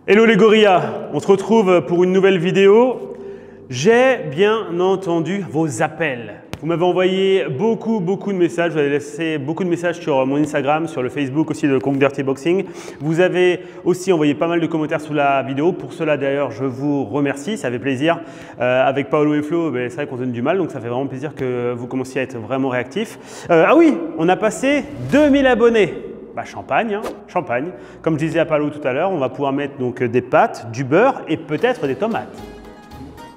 Hello les gorillas, on se retrouve pour une nouvelle vidéo. J'ai bien entendu vos appels. Vous m'avez envoyé beaucoup de messages, vous avez laissé beaucoup de messages sur mon Instagram, sur le Facebook aussi de Conk Dirty Boxing. Vous avez aussi envoyé pas mal de commentaires sous la vidéo. Pour cela d'ailleurs, je vous remercie, ça fait plaisir. Avec Paolo et Flo, c'est vrai qu'on se donne du mal, donc ça fait vraiment plaisir que vous commenciez à être vraiment réactifs. Ah oui, on a passé 2000 abonnés. Champagne, hein, champagne. Comme je disais à Paolo tout à l'heure, on va pouvoir mettre donc des pâtes, du beurre et peut-être des tomates.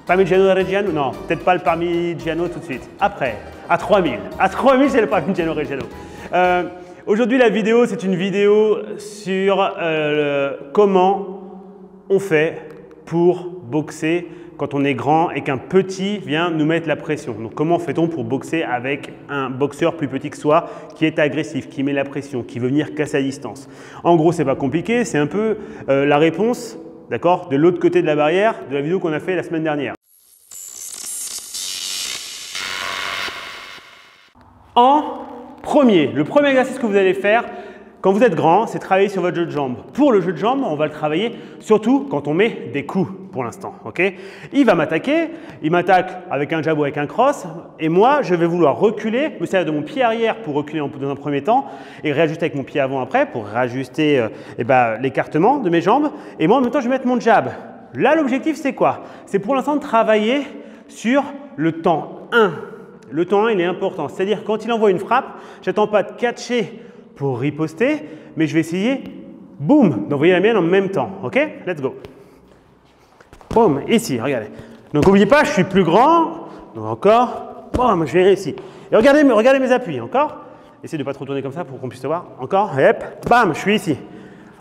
Parmigiano Reggiano? Non, peut-être pas le Parmigiano tout de suite. Après, à 3000. À 3000, c'est le Parmigiano Reggiano. Aujourd'hui, la vidéo, c'est une vidéo sur comment on fait pour boxer quand on est grand et qu'un petit vient nous mettre la pression. Donc, comment fait-on pour boxer avec un boxeur plus petit que soi, qui est agressif, qui met la pression, qui veut venir casser à distance? En gros, c'est pas compliqué, c'est un peu la réponse, d'accord, de l'autre côté de la barrière de la vidéo qu'on a fait la semaine dernière. Le premier exercice que vous allez faire quand vous êtes grand, c'est travailler sur votre jeu de jambes. Pour le jeu de jambes, on va le travailler surtout quand on met des coups pour l'instant. Okay, il va m'attaquer, il m'attaque avec un jab ou avec un cross et moi, je vais vouloir reculer, me servir de mon pied arrière pour reculer dans un premier temps et réajuster avec mon pied avant après pour réajuster l'écartement de mes jambes. Et moi, en même temps, je vais mettre mon jab. Là, l'objectif, c'est quoi? C'est pour l'instant de travailler sur le temps 1. Le temps 1, il est important. C'est-à-dire, quand il envoie une frappe, je n'attends pas de catcher pour riposter, mais je vais essayer, boum, d'envoyer la mienne en même temps. OK? Let's go. Boum, ici, regardez. Donc, n'oubliez pas, je suis plus grand. Donc, encore. Boum, je viens ici. Et regardez mes appuis. Encore. Essayez de ne pas trop tourner comme ça pour qu'on puisse te voir. Encore. Et hop, bam, je suis ici.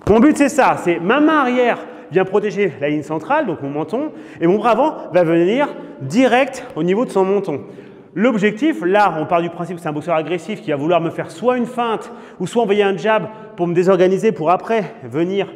Mon but, c'est ça. C'est ma main arrière vient protéger la ligne centrale, donc mon menton, et mon bras avant va venir direct au niveau de son menton. L'objectif, là, on part du principe que c'est un boxeur agressif qui va vouloir me faire soit une feinte ou soit envoyer un jab pour me désorganiser pour après venir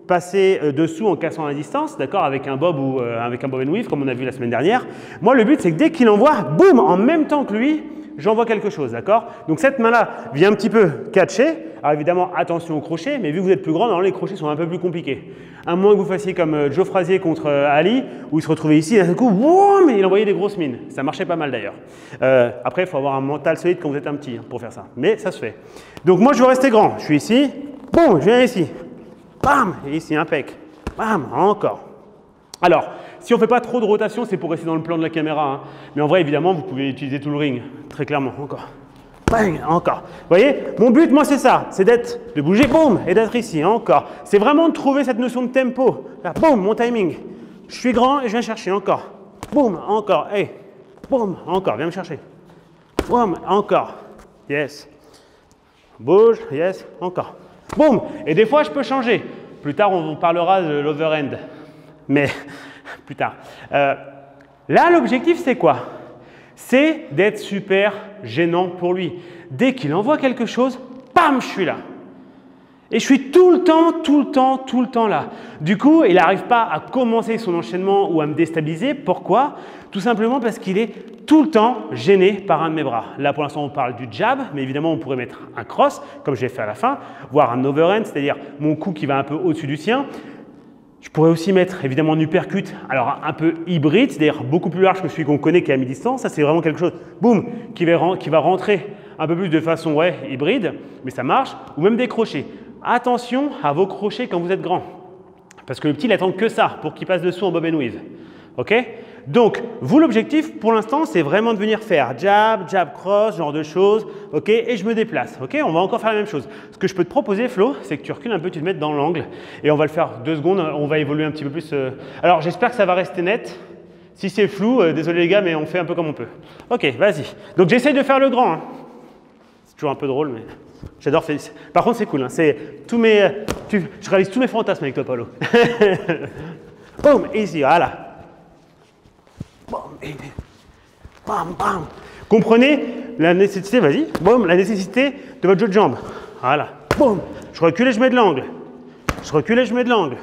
passer dessous en cassant la distance, d'accord, avec un bob ou avec un bob and weave comme on a vu la semaine dernière. Moi, le but, c'est que dès qu'il envoie, boum, en même temps que lui, j'envoie quelque chose, d'accord? Donc cette main-là vient un petit peu catcher. Alors évidemment, attention au crochet, mais vu que vous êtes plus grand, normalement les crochets sont un peu plus compliqués. À moins que vous fassiez comme Joe Frazier contre Ali, où il se retrouvait ici, et d'un coup, boum, il envoyait des grosses mines. Ça marchait pas mal d'ailleurs. Après, il faut avoir un mental solide quand vous êtes un petit pour faire ça. Mais ça se fait. Donc moi, je veux rester grand. Je suis ici, boum, je viens ici. Bam, et ici, impec. Bam, encore. Alors, si on ne fait pas trop de rotation, c'est pour rester dans le plan de la caméra. Hein. Mais en vrai, évidemment, vous pouvez utiliser tout le ring, très clairement. Encore. Bang, encore. Vous voyez, mon but, moi, c'est ça. C'est de bouger, boum, et d'être ici. Encore. C'est vraiment de trouver cette notion de tempo. Là, boum, mon timing. Je suis grand et je viens chercher. Encore. Boum, encore. Hey. Boum, encore. Viens me chercher. Boum, encore. Yes. Bouge, yes, encore. Boum. Et des fois, je peux changer. Plus tard, on parlera de l'overhand. Mais plus tard. Là, l'objectif, c'est quoi? C'est d'être super gênant pour lui. Dès qu'il envoie quelque chose, bam, je suis là. Et je suis tout le temps là. Du coup, il n'arrive pas à commencer son enchaînement ou à me déstabiliser. Pourquoi? Tout simplement parce qu'il est tout le temps gêné par un de mes bras. Là, pour l'instant, on parle du jab, mais évidemment, on pourrait mettre un cross, comme je l'ai fait à la fin, voire un overhand, c'est-à-dire mon cou qui va un peu au-dessus du sien. Je pourrais aussi mettre évidemment un uppercut, alors un peu hybride, c'est-à-dire beaucoup plus large que celui qu'on connaît qui est à mi-distance. Ça, c'est vraiment quelque chose, boum, qui va rentrer un peu plus de façon hybride, mais ça marche. Ou même des crochets. Attention à vos crochets quand vous êtes grand, parce que le petit, il attend que ça pour qu'il passe dessous en bob and weave. OK? Donc, vous, l'objectif pour l'instant, c'est vraiment de venir faire jab, jab, cross, ce genre de choses. OK? Et je me déplace. OK? On va encore faire la même chose. Ce que je peux te proposer, Flo, c'est que tu recules un peu, tu te mettes dans l'angle. Et on va le faire 2 secondes. On va évoluer un petit peu plus. Alors, j'espère que ça va rester net. Si c'est flou, désolé les gars, mais on fait un peu comme on peut. OK, vas-y. Donc, j'essaye de faire le grand. Hein. C'est toujours un peu drôle, mais j'adore faire. Par contre, c'est cool. Hein. Je réalise tous mes fantasmes avec toi, Paolo. Boum, ici, voilà. Bam, bam. Comprenez la nécessité, vas-y, boum, la nécessité de votre jeu de jambes. Voilà, boum. Je recule et je mets de l'angle. Je recule et je mets de l'angle.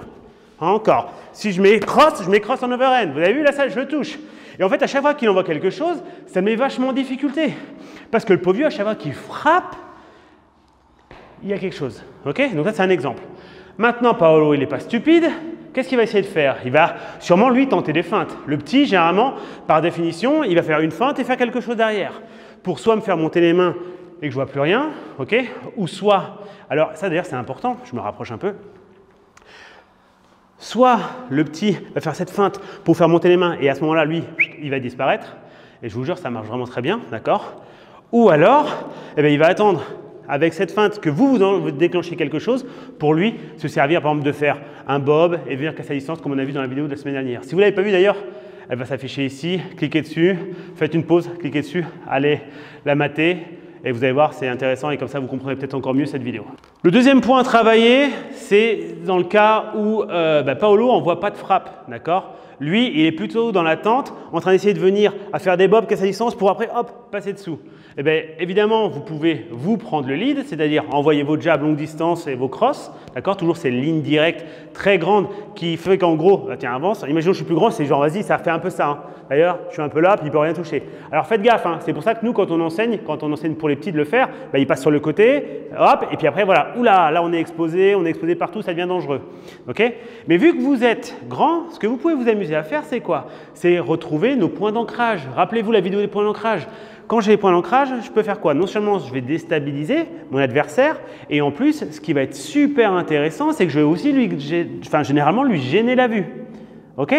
Encore. Si je mets cross en overhand. Vous avez vu là, ça, je le touche. Et en fait, à chaque fois qu'il envoie quelque chose, ça me met vachement en difficulté. Parce que le pauvre vieux, à chaque fois qu'il frappe, il y a quelque chose. OK? Donc ça, c'est un exemple. Maintenant, Paolo, il n'est pas stupide. qu'est-ce qu'il va essayer de faire? Il va sûrement, lui, tenter des feintes. Le petit, généralement, par définition, il va faire une feinte et faire quelque chose derrière. Pour soit me faire monter les mains et que je ne vois plus rien, ok? Ou soit, alors ça d'ailleurs c'est important, je me rapproche un peu. Soit le petit va faire cette feinte pour faire monter les mains et à ce moment-là, lui, il va disparaître. Et je vous jure, ça marche vraiment très bien, d'accord? Ou alors, eh bien, il va attendre avec cette feinte que vous déclenchez quelque chose pour lui se servir par exemple de faire un bob et venir casser à distance comme on a vu dans la vidéo de la semaine dernière. Si vous ne l'avez pas vu d'ailleurs, elle va s'afficher ici, cliquez dessus, faites une pause, cliquez dessus, allez la mater et vous allez voir, c'est intéressant et comme ça vous comprendrez peut-être encore mieux cette vidéo. Le deuxième point à travailler, c'est dans le cas où Paolo n'envoie pas de frappe, d'accord? Lui, il est plutôt dans l'attente, en train d'essayer de venir à faire des bobs, casser à distance pour après, hop, passer dessous. Eh bien, évidemment, vous pouvez vous prendre le lead, c'est-à-dire envoyer vos jabs longue distance et vos crosses, d'accord? Toujours ces lignes directes très grandes qui fait qu'en gros, tiens, avance. Imaginons que je suis plus grand, c'est genre, vas-y, ça fait un peu ça. Hein. D'ailleurs, je suis un peu là, puis il ne peut rien toucher. Alors faites gaffe, hein. C'est pour ça que nous, quand on enseigne pour les petits de le faire, il passe sur le côté, hop, et puis après, voilà, oula, là on est exposé partout, ça devient dangereux. Ok? Mais vu que vous êtes grand, ce que vous pouvez vous amuser à faire, c'est quoi? C'est retrouver nos points d'ancrage. Rappelez-vous la vidéo des points d'ancrage. Quand j'ai les points d'ancrage, je peux faire quoi? Non seulement je vais déstabiliser mon adversaire, et en plus, ce qui va être super intéressant, c'est que je vais aussi généralement lui gêner la vue. Ok?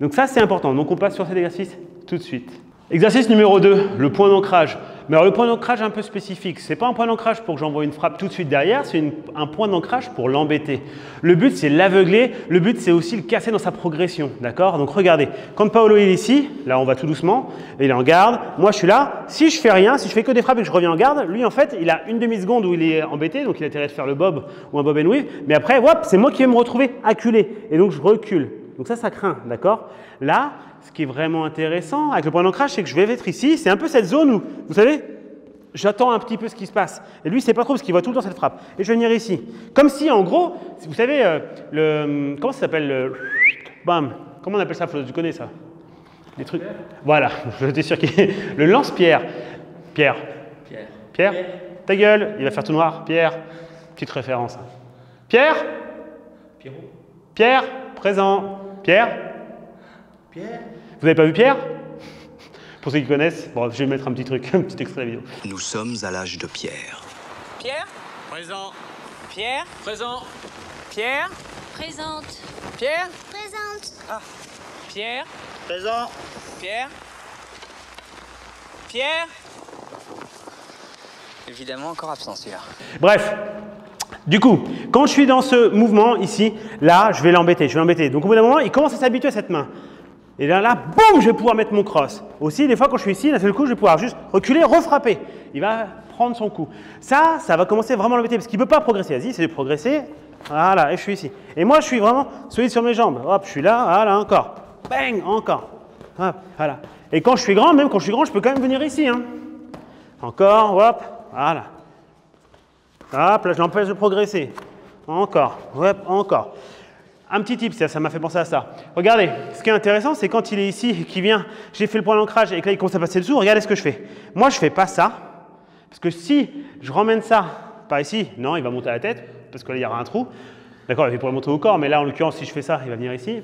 Donc ça, c'est important. Donc on passe sur cet exercice tout de suite. Exercice numéro 2, le point d'ancrage. Mais alors le point d'ancrage un peu spécifique, ce n'est pas un point d'ancrage pour que j'envoie une frappe tout de suite derrière, c'est un point d'ancrage pour l'embêter. Le but, c'est l'aveugler, le but, c'est aussi le casser dans sa progression, d'accord? Donc regardez, quand Paolo est ici, là on va tout doucement, il est en garde, moi je suis là, si je fais rien, si je fais que des frappes et que je reviens en garde, lui en fait, il a une demi-seconde où il est embêté, donc il a intérêt de faire le bob ou un bob and weave, mais après, hop, c'est moi qui vais me retrouver acculé, et donc je recule. Donc ça craint, d'accord? Là, ce qui est vraiment intéressant avec le point d'ancrage, c'est que je vais être ici, c'est un peu cette zone où, vous savez, j'attends un petit peu ce qui se passe. Et lui, c'est pas trop parce qu'il voit tout le temps cette frappe. Et je vais venir ici. Comme si, en gros, vous savez, comment ça s'appelle bam, comment on appelle ça, Flo? Tu connais ça? Les trucs. Voilà, j'étais sûr qu'il y ait le lance-pierre. Pierre. Pierre. Ta gueule, il va faire tout noir. Pierre. Petite référence. Pierre. Pierrot. Pierre. Présent. Pierre. Pierre. Vous n'avez pas vu Pierre? Pour ceux qui connaissent, bon, je vais mettre un petit truc, un petit extrait de la vidéo. Nous sommes à l'âge de Pierre. Pierre? Présent. Pierre? Présent. Pierre? Présente. Pierre? Présente. Ah. Pierre? Présent. Pierre? Pierre? Évidemment, encore absent celui-là. Bref, du coup, quand je suis dans ce mouvement ici, là, je vais l'embêter, Donc au bout d'un moment, il commence à s'habituer à cette main. Et là, boum, je vais pouvoir mettre mon cross. Aussi, des fois, quand je suis ici, d'un seul coup, je vais pouvoir juste reculer, refrapper. Il va prendre son coup. Ça va commencer vraiment à l'embêter parce qu'il ne peut pas progresser. Vas-y, c'est de progresser. Voilà, et je suis ici. Et moi, je suis vraiment solide sur mes jambes. Hop, je suis là, voilà, encore. Bang, encore. Hop, voilà. Et quand je suis grand, même quand je suis grand, je peux quand même venir ici. Hein. Encore, hop, voilà. Hop, là, je l'empêche de progresser. Encore, hop, encore. Un petit tip, ça m'a fait penser à ça. Regardez, ce qui est intéressant, c'est quand il est ici et qu'il vient, j'ai fait le point d'ancrage et que là, il commence à passer dessous, regardez ce que je fais. Moi, je ne fais pas ça, parce que si je ramène ça par ici, non, il va monter à la tête, parce que là, il y aura un trou. D'accord, il pourrait monter au corps, mais là, en l'occurrence, si je fais ça, il va venir ici.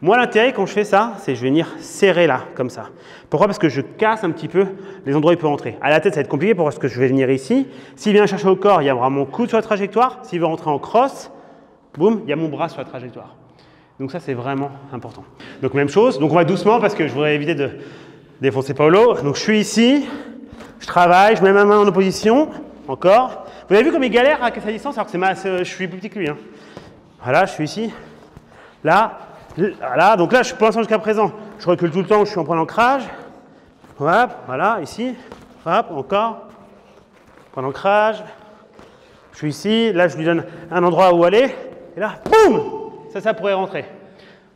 Moi, l'intérêt, quand je fais ça, c'est que je vais venir serrer là, comme ça. Pourquoi? Parce que je casse un petit peu les endroits où il peut rentrer. À la tête, ça va être compliqué, parce que je vais venir ici. S'il vient chercher au corps, il y aura mon coude sur la trajectoire. S'il veut rentrer en cross, boum, il y a mon bras sur la trajectoire. Donc ça, c'est vraiment important. Donc même chose, donc on va doucement parce que je voudrais éviter de défoncer Paolo. Donc je suis ici, je travaille, je mets ma main en opposition, encore. Vous avez vu comme il galère à casser à distance alors que je suis plus petit que lui. Hein. Voilà, je suis ici, là, voilà. Donc là, pour l'instant jusqu'à présent, je recule tout le temps, je suis en point d'ancrage. Hop, voilà, ici, hop, encore, point d'ancrage. Je suis ici, là je lui donne un endroit où aller, et là, boum! Ça pourrait rentrer.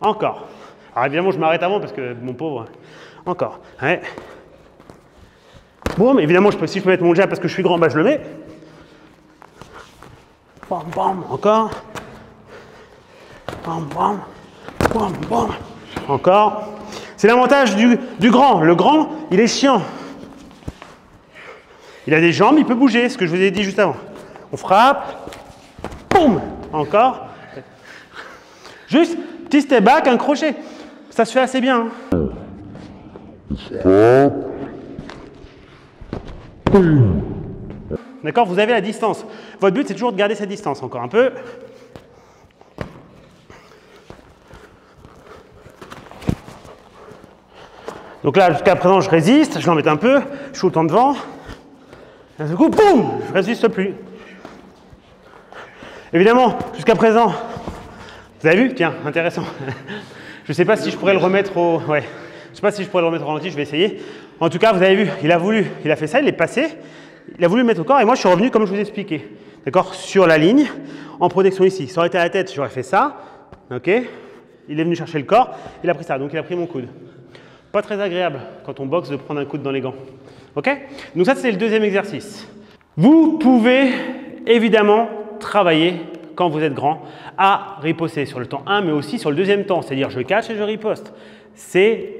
Encore. Alors évidemment, je m'arrête avant parce que, mon pauvre, encore. Ouais. Boum, évidemment, si je peux mettre mon jab parce que je suis grand, bah je le mets. Bam, bam, encore. Bam, bam, bam, bam. Encore. C'est l'avantage du grand. Le grand, il est chiant. Il a des jambes, il peut bouger, ce que je vous ai dit juste avant. On frappe. Boum, encore. Juste, Petit step back, un crochet. Ça se fait assez bien. Hein. D'accord, vous avez la distance. Votre but, c'est toujours de garder cette distance. Encore un peu. Donc là, jusqu'à présent, je résiste, je l'embête un peu, je suis autant devant. D'un seul coup, boum, je ne résiste plus. Évidemment, jusqu'à présent, vous avez vu? Tiens, intéressant. Je ne sais pas si je pourrais le remettre au... Ouais. Je sais pas si je pourrais le remettre au ralenti, je vais essayer. En tout cas, vous avez vu, il a fait ça, il est passé. Il a voulu le mettre au corps et moi, je suis revenu comme je vous ai expliqué. D'accord? Sur la ligne, en protection ici. Ça aurait été à la tête, j'aurais fait ça. Ok? Il est venu chercher le corps, il a pris ça, donc il a pris mon coude. Pas très agréable quand on boxe de prendre un coude dans les gants. Ok? Donc ça, c'est le deuxième exercice. Vous pouvez évidemment travailler, quand vous êtes grand, à riposter sur le temps 1, mais aussi sur le deuxième temps, c'est-à-dire je cache et je riposte. C'est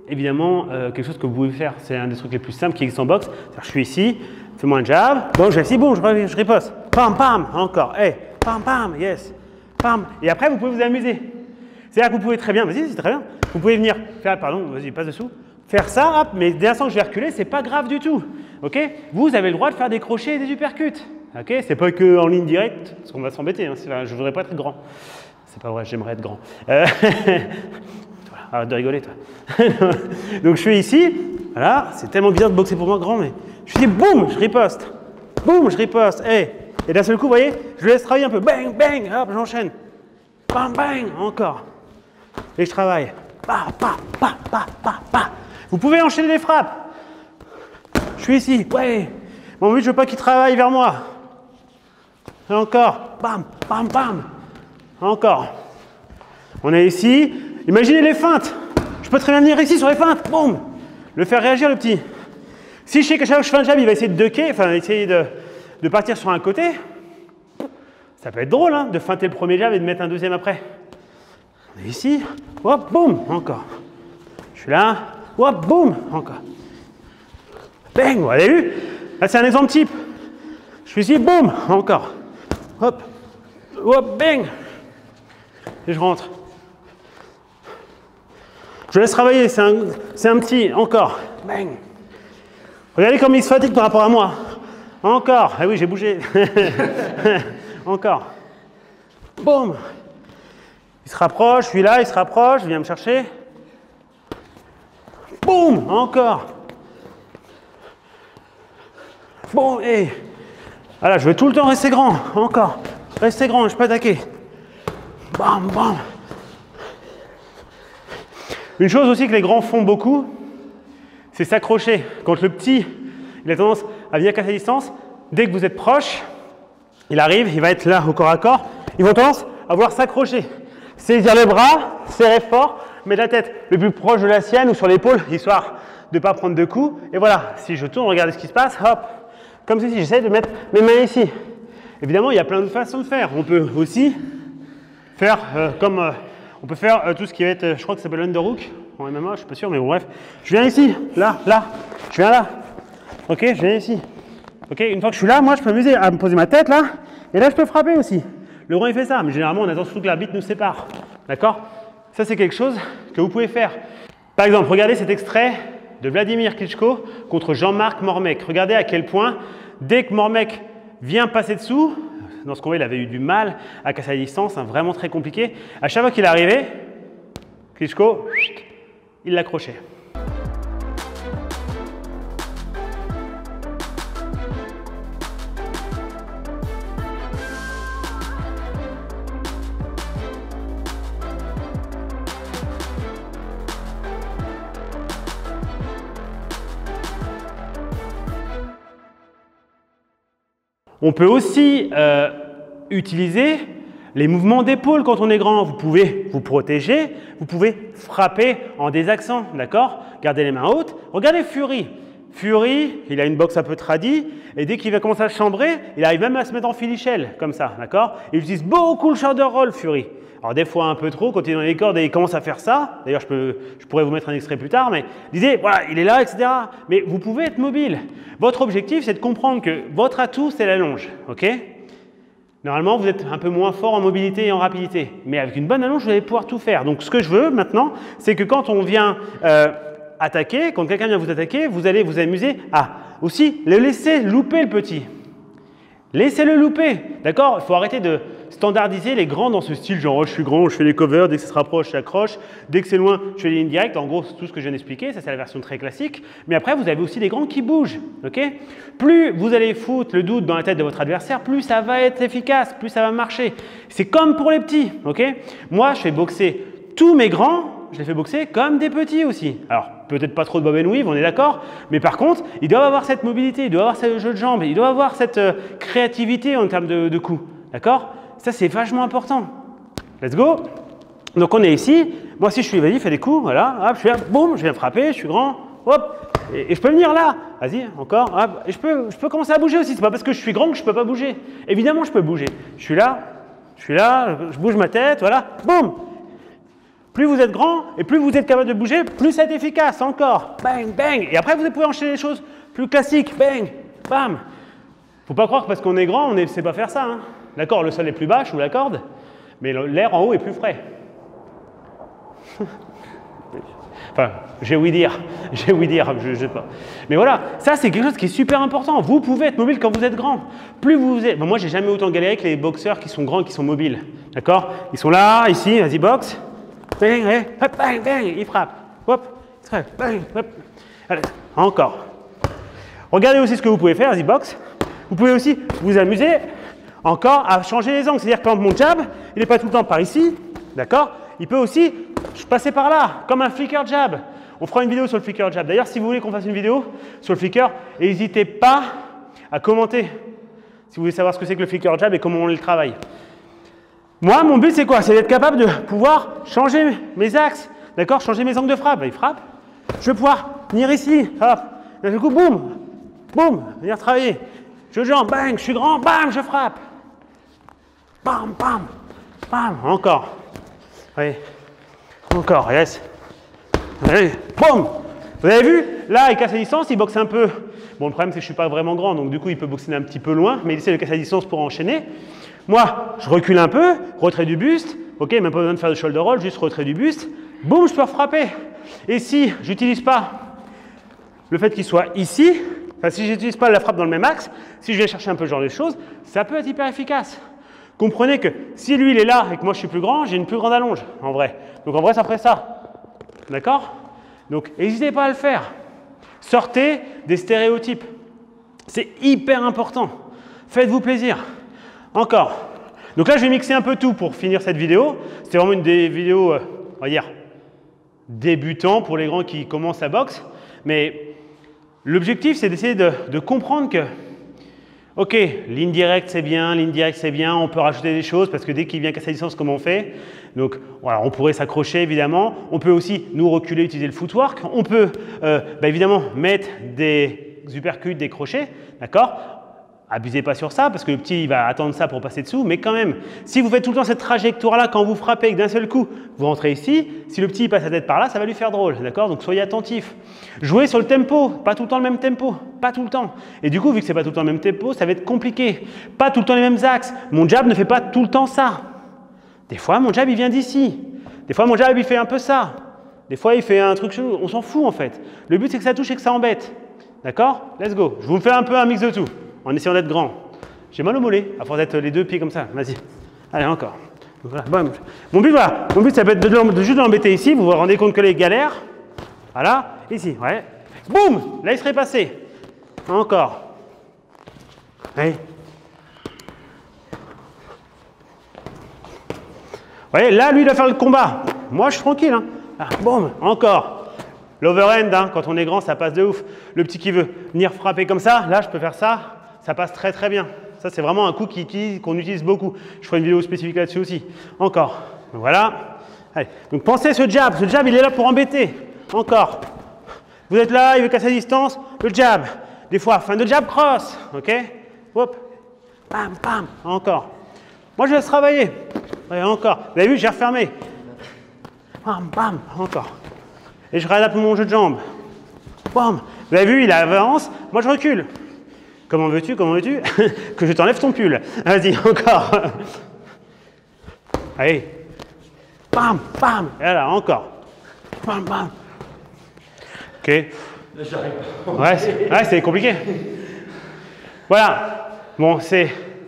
évidemment quelque chose que vous pouvez faire. C'est un des trucs les plus simples qui existent en boxe. Je suis ici, fais-moi un jab, bon, je vais ici, bon, je riposte. Pam, pam, encore, hey, pam, pam, yes, pam. Et après, vous pouvez vous amuser. C'est-à-dire que vous pouvez très bien, vas-y, c'est très bien. Vous pouvez venir faire, pardon, vas-y, passe dessous. Faire ça, hop, mais dès l'instant que je vais reculer, c'est pas grave du tout. Ok? Vous avez le droit de faire des crochets et des uppercuts. Ok? C'est pas que en ligne directe, parce qu'on va s'embêter. Hein, je voudrais pas être grand. C'est pas vrai, j'aimerais être grand. Arrête de rigoler, toi. Donc je suis ici, voilà, c'est tellement bizarre de boxer pour moi grand, mais je dis boum, je riposte. Boum, je riposte. Hey. Et d'un seul coup, vous voyez, je laisse travailler un peu. Bang, bang, hop, j'enchaîne. Bam, bang, encore. Et je travaille. Pa, pa, pa, pa, pa, pa. Vous pouvez enchaîner les frappes. Je suis ici, ouais. Mon but, je veux pas qu'il travaille vers moi. Et encore. Bam, bam, bam. Encore. On est ici. Imaginez les feintes. Je peux très bien venir ici sur les feintes. Boum. Le faire réagir, le petit. Si je sais que chaque fois que je fais un jab, il va essayer de ducker, enfin, essayer de partir sur un côté. Ça peut être drôle, hein, de feinter le premier jab et de mettre un deuxième après. On est ici. Hop, boum. Encore. Je suis là. Hop, boum. Encore. Bang. Vous avez vu? Là, c'est un exemple type. Je suis ici. Boum. Encore. Hop. Hop, bang. Et je rentre. Je laisse travailler, c'est un petit, encore, bang. Regardez comme il se fatigue par rapport à moi. Encore, ah oui, j'ai bougé. Encore. Boum. Il se rapproche, celui-là, il se rapproche, il vient me chercher. Boum, encore. Bon, et voilà, je veux tout le temps rester grand, encore. Rester grand, je peux attaquer. Bam, bam. Une chose aussi que les grands font beaucoup, c'est s'accrocher. Quand le petit, il a tendance à venir casser la distance, dès que vous êtes proche, il arrive, il va être là au corps à corps, ils vont tendance à vouloir s'accrocher. Saisir les bras, serrer fort, mettre la tête le plus proche de la sienne ou sur l'épaule, histoire de ne pas prendre de coups. Et voilà, si je tourne, regardez ce qui se passe, hop, comme ceci, j'essaie de mettre mes mains ici. Évidemment, il y a plein de façons de faire. On peut aussi faire on peut faire tout ce qui va être, je crois que ça s'appelle underhook en MMA, je ne suis pas sûr, mais bon, bref. Je viens ici, là, je viens là. Ok, je viens ici. Ok, une fois que je suis là, moi, je peux m'amuser à me poser ma tête là, et là, je peux frapper aussi. Le grand, il fait ça, mais généralement, on attend surtout que l'arbitre nous sépare. D'accord? Ça, c'est quelque chose que vous pouvez faire. Par exemple, regardez cet extrait de Vladimir Klitschko contre Jean-Marc Mormec. Regardez à quel point, dès que Mormec vient passer dessous, dans ce combat, il avait eu du mal à casser la distance, hein, vraiment très compliqué. À chaque fois qu'il est arrivé, Klitschko, il l'accrochait. On peut aussi utiliser les mouvements d'épaule quand on est grand. Vous pouvez vous protéger, vous pouvez frapper en désaxant, d'accord? Gardez les mains hautes. Regardez Fury. Fury, il a une boxe un peu tradie, et dès qu'il va commencer à chambrer, il arrive même à se mettre en filichelle, comme ça, d'accord? Il utilise beaucoup le shoulder roll, Fury. Alors des fois un peu trop, quand il est dans les cordes et il commence à faire ça, d'ailleurs je pourrais vous mettre un extrait plus tard, mais disait, voilà, il est là, etc. Mais vous pouvez être mobile. Votre objectif, c'est de comprendre que votre atout, c'est la longe, ok? Normalement, vous êtes un peu moins fort en mobilité et en rapidité. Mais avec une bonne allonge, vous allez pouvoir tout faire. Donc, ce que je veux maintenant, c'est que quand on vient attaquer, quand quelqu'un vient vous attaquer, vous allez vous amuser à aussi le laisser louper le petit. Laissez-le louper, d'accord? Il faut arrêter de standardiser les grands dans ce style, genre oh, je suis grand, je fais les covers, dès que ça se rapproche, j'accroche, dès que c'est loin, je fais les lignes directes. En gros, c'est tout ce que je viens d'expliquer, ça c'est la version très classique. Mais après, vous avez aussi des grands qui bougent, ok? Plus vous allez foutre le doute dans la tête de votre adversaire, plus ça va être efficace, plus ça va marcher. C'est comme pour les petits, ok? Moi, je fais boxer tous mes grands, je les fais boxer comme des petits aussi. Alors, peut-être pas trop de bob and weave, on est d'accord, mais par contre, ils doivent avoir cette mobilité, ils doivent avoir ce jeu de jambes, ils doivent avoir cette créativité en termes de coups, d'accord? Ça, c'est vachement important. Let's go. Donc, on est ici. Moi, si je suis, vas-y, fais des coups, voilà, hop, je suis là, boum, je viens frapper, je suis grand, hop, et je peux venir là, vas-y, encore, hop, et je peux commencer à bouger aussi. C'est pas parce que je suis grand que je peux pas bouger. Évidemment, je peux bouger. Je suis là, je bouge ma tête, voilà, boum. Plus vous êtes grand et plus vous êtes capable de bouger, plus c'est efficace. Encore, bang, bang. Et après, vous pouvez enchaîner les choses plus classiques, bang, bam. Faut pas croire que parce qu'on est grand, on ne sait pas faire ça. Hein. D'accord, le sol est plus bas, je vous l'accorde, mais l'air en haut est plus frais. Enfin, j'ai ouï dire, je sais pas. Mais voilà, ça c'est quelque chose qui est super important. Vous pouvez être mobile quand vous êtes grand. Plus vous êtes... Bon, moi, j'ai jamais autant galéré avec les boxeurs qui sont grands et qui sont mobiles. D'accord? Ils sont là, ici, vas-y, boxe. Bang, hop, bang, bang, il frappe. Hop, bang, hop. Allez, encore. Regardez aussi ce que vous pouvez faire, vas-y, boxe. Vous pouvez aussi vous amuser encore à changer les angles. C'est-à-dire que quand mon jab, il n'est pas tout le temps par ici, d'accord? Il peut aussi passer par là, comme un flicker jab. On fera une vidéo sur le flicker jab. D'ailleurs, si vous voulez qu'on fasse une vidéo sur le flicker, n'hésitez pas à commenter si vous voulez savoir ce que c'est que le flicker jab et comment on le travaille. Moi, mon but, c'est quoi? C'est d'être capable de pouvoir changer mes axes, d'accord? Changer mes angles de frappe. Il frappe. Je vais pouvoir venir ici, hop. D'un coup, boum, boum, venir travailler. Je jambe, bang, je suis grand, bam, je frappe. Bam, bam, bam, encore. Allez, encore, yes. Allez, boum. Vous avez vu? Là, il casse la distance, il boxe un peu. Bon, le problème, c'est que je ne suis pas vraiment grand, donc du coup, il peut boxer un petit peu loin, mais il essaie de casser la distance pour enchaîner. Moi, je recule un peu, retrait du buste, ok, même pas besoin de faire de shoulder roll, juste retrait du buste, boum, je peux frapper. Et si je n'utilise pas le fait qu'il soit ici, enfin si je n'utilise pas la frappe dans le même axe, si je vais chercher un peu ce genre de choses, ça peut être hyper efficace. Comprenez que si lui il est là et que moi je suis plus grand, j'ai une plus grande allonge, en vrai. Donc en vrai, ça ferait ça. D'accord? Donc n'hésitez pas à le faire. Sortez des stéréotypes. C'est hyper important. Faites-vous plaisir. Encore. Donc là, je vais mixer un peu tout pour finir cette vidéo. C'était vraiment une des vidéos, on va dire, débutant pour les grands qui commencent la boxe. Mais l'objectif, c'est d'essayer de comprendre que, ok, ligne directe, c'est bien, on peut rajouter des choses parce que dès qu'il vient casser la distance, comment on fait? Donc, voilà, on pourrait s'accrocher, évidemment. On peut aussi, nous, reculer, utiliser le footwork. On peut, évidemment, mettre des uppercuts, des crochets, d'accord? Abusez pas sur ça parce que le petit il va attendre ça pour passer dessous, mais quand même, si vous faites tout le temps cette trajectoire-là, quand vous frappez et que d'un seul coup, vous rentrez ici, si le petit il passe la tête par là, ça va lui faire drôle, d'accord? Donc soyez attentifs. Jouez sur le tempo, pas tout le temps le même tempo, pas tout le temps. Et du coup, vu que c'est pas tout le temps le même tempo, ça va être compliqué. Pas tout le temps les mêmes axes. Mon jab ne fait pas tout le temps ça. Des fois, mon jab il vient d'ici. Des fois, mon jab il fait un peu ça. Des fois, il fait un truc chelou. On s'en fout en fait. Le but c'est que ça touche et que ça embête. D'accord? Let's go. Je vous fais un peu un mix de tout. En essayant d'être grand. J'ai mal au mollet, à force d'être les deux pieds comme ça. Vas-y. Allez, encore. Voilà. Bon. Mon but, voilà. Mon but, ça peut être de juste l'embêter ici. Vous vous rendez compte que les galères. Voilà. Ici. Ouais. Boum. Là, il serait passé. Encore. Allez. Vous voyez, là, lui, il va faire le combat. Moi, je suis tranquille. Hein. Ah, boum. Encore. L'overhand, hein, quand on est grand, ça passe de ouf. Le petit qui veut venir frapper comme ça, là, je peux faire ça. Ça passe très très bien. Ça, c'est vraiment un coup qu'on utilise beaucoup. Je ferai une vidéo spécifique là-dessus aussi. Encore. Voilà. Allez. Donc pensez à ce jab. Ce jab, il est là pour embêter. Encore. Vous êtes là, il veut casser la distance. Le jab. Des fois, fin de jab, cross. OK? Hop. Bam, bam. Encore. Moi, je laisse travailler. Allez, encore. Vous avez vu, j'ai refermé. Bam, bam. Encore. Et je réadapte mon jeu de jambes. Bam. Vous avez vu, il avance. Moi, je recule. Comment veux-tu que je t'enlève ton pull? Vas-y, encore. Allez. Bam, bam. Et là, encore. Bam, bam. Ok. Ouais, c'est compliqué. Voilà. Bon,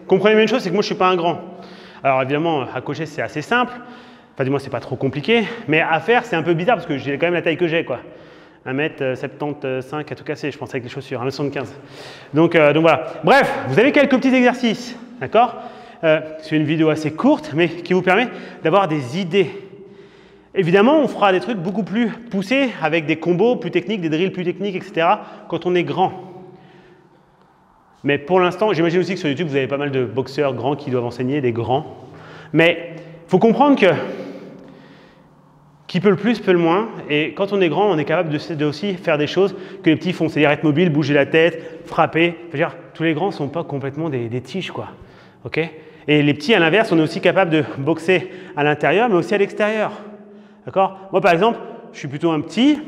comprenez une chose, c'est que moi, je ne suis pas un grand. Alors, évidemment, à cocher, c'est assez simple. Enfin, du moins, c'est pas trop compliqué. Mais à faire, c'est un peu bizarre parce que j'ai quand même la taille que j'ai, quoi. 1m75 à tout casser, je pense, avec les chaussures, 1m75. Donc voilà. Bref, vous avez quelques petits exercices, d'accord? C'est une vidéo assez courte, mais qui vous permet d'avoir des idées. Évidemment, on fera des trucs beaucoup plus poussés, avec des combos plus techniques, des drills plus techniques, etc., quand on est grand. Mais pour l'instant, j'imagine aussi que sur YouTube, vous avez pas mal de boxeurs grands qui doivent enseigner, des grands. Mais il faut comprendre que qui peut le plus, peut le moins. Et quand on est grand, on est capable de aussi faire des choses que les petits font. C'est-à-dire être mobile, bouger la tête, frapper. Dire, tous les grands ne sont pas complètement des tiges, quoi. Okay, et les petits, à l'inverse, on est aussi capable de boxer à l'intérieur, mais aussi à l'extérieur. D'accord? Moi, par exemple, je suis plutôt un petit.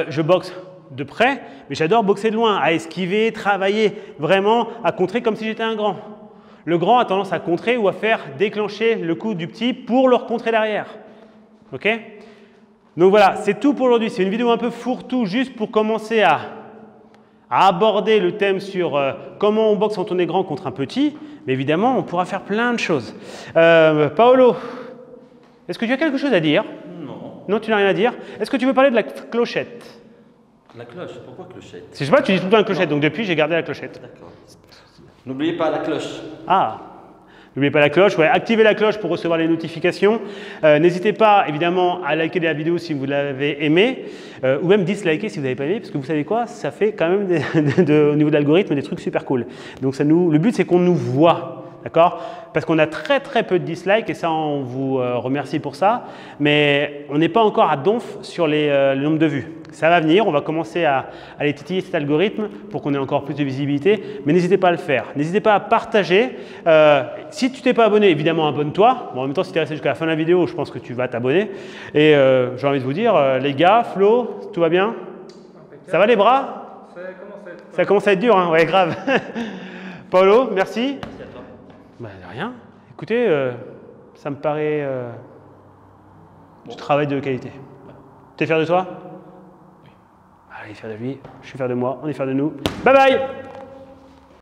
Je boxe de près, mais j'adore boxer de loin, à esquiver, travailler, vraiment à contrer comme si j'étais un grand. Le grand a tendance à contrer ou à faire déclencher le coup du petit pour le recontrer derrière. Ok? Donc voilà, c'est tout pour aujourd'hui. C'est une vidéo un peu fourre-tout, juste pour commencer à aborder le thème sur comment on boxe quand on est grand contre un petit. Mais évidemment, on pourra faire plein de choses. Paolo, est-ce que tu as quelque chose à dire? Non. Non, tu n'as rien à dire. Est-ce que tu veux parler de la clochette? La cloche, pourquoi clochette? Je sais pas, tu dis tout le temps la clochette, donc depuis, j'ai gardé la clochette. D'accord. N'oubliez pas la cloche. Ah, n'oubliez pas la cloche, ouais, activez la cloche pour recevoir les notifications. N'hésitez pas, évidemment, à liker la vidéo si vous l'avez aimée, ou même disliker si vous n'avez pas aimé, parce que vous savez quoi, ça fait quand même, au niveau de l'algorithme, des trucs super cool. Donc le but, c'est qu'on nous voit. D'accord? Parce qu'on a très peu de dislikes et ça, on vous remercie pour ça. Mais on n'est pas encore à donf sur le nombre de vues. Ça va venir, on va commencer à aller titiller cet algorithme pour qu'on ait encore plus de visibilité. Mais n'hésitez pas à le faire. N'hésitez pas à partager. Si tu t'es pas abonné, évidemment, abonne-toi. Bon, en même temps, si tu es resté jusqu'à la fin de la vidéo, je pense que tu vas t'abonner. Et j'ai envie de vous dire, les gars, Flo, tout va bien? Ça va les bras? Ça commence à être dur, hein? Ouais, grave. Paolo, merci. Bah, de rien. Écoutez, ça me paraît du travail de qualité. Tu es fier de toi? Oui. Allez, fier de lui, je suis fier de moi, on est fier de nous. Bye bye!